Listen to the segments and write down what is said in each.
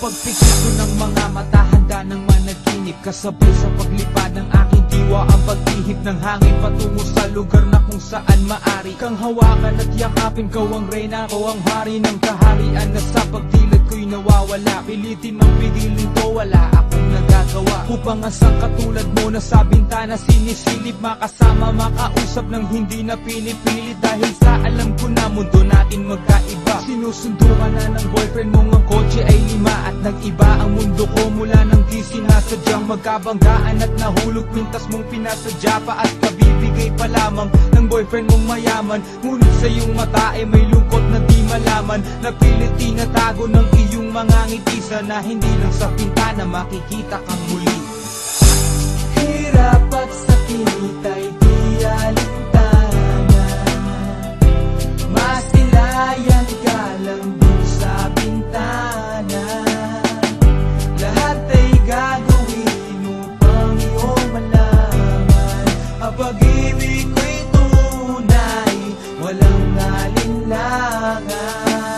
pagpikit ko ng mga mata, handa ng managinip. Kasabay sa paglipad ng aking diwa, ang pag-ihip ng hangin patungo sa lugar na kung saan maari kang hawakan at yakapin. Kau ang reyna, ko ang hari ng kaharian na sa pagdilid ko'y nawawala. Pilitin mang pigilin ko, wala akong nagagawa upang asang katulad mo na sa bintana sinisilip, makasama, makausap ng hindi na pinipilit. Dahil sa alam ko na mundo natin magkaiba. Sinusundo ka na ng boyfriend mong ang kotse ay 5 at nag-iba ang mundo ko mula nang di sinasadyang magkabanggaan at nahulog pintas mong pinasadya pa at kabibigay pa lamang ng boyfriend mong mayaman. Ngunit sa iyong mata ay may lungkot na di malaman, napilit tinatago ng iyong mga ngiti. Sana hindi lang sa pintana makikita kang muli. Hirap at sakit ay di alintana, mas nilayan ka lang dun sa bintana. Lahat ay gagawin upang iyong malaman ang pag-ibig ko'y tunay, walang alinlangan.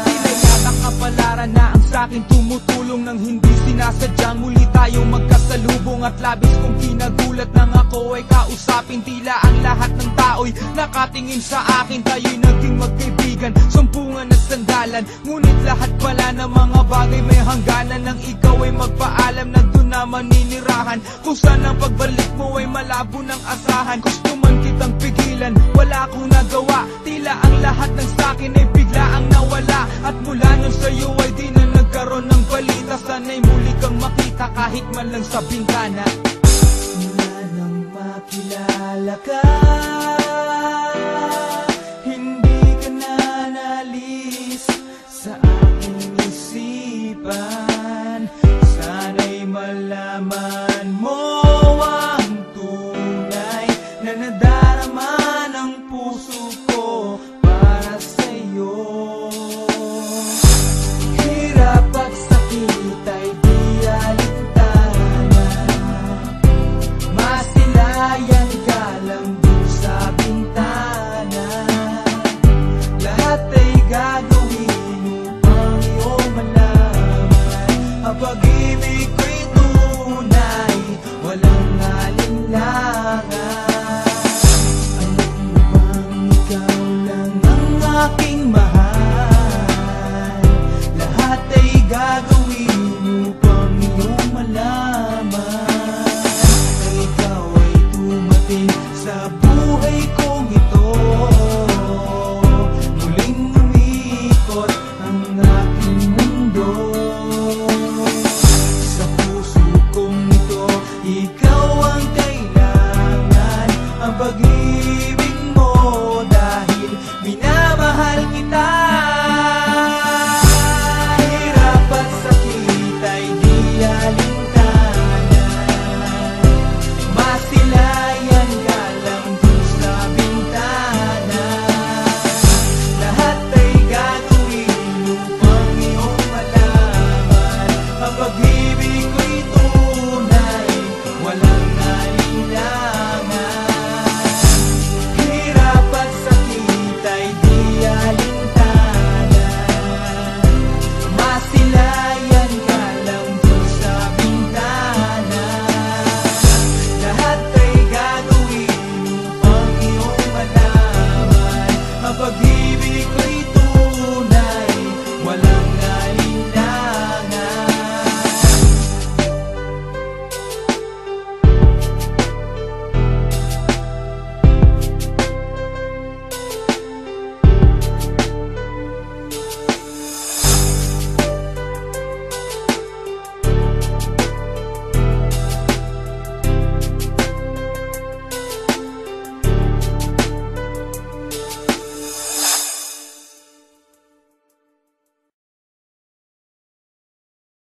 Sila'y nakakapalaran na ang sa'kin tumutulong nang hindi sinasadyang muli tayong magkasalubong. At labis kong kinagulat nang ako ay kausapin. Tila ang lahat ng tao'y nakatingin sa akin. Tayo'y naging magkaibigan, sumpungan at sandalan. Ngunit lahat pala ng mga bagay may hangganan. Nang ikaw ay magpaalam na doon na maninirahan, kung saan ang pagbalik mo ay malabo ng asahan. Gusto man kitang pigilan, wala akong nagawa. Tila ang lahat ng sakin ay bigla ang nawala. At mula nun sa'yo ay di na nagkaroon ng balita. Sana'y muli kang makita kahit man lang sa bintana. Mula nang makilala ka,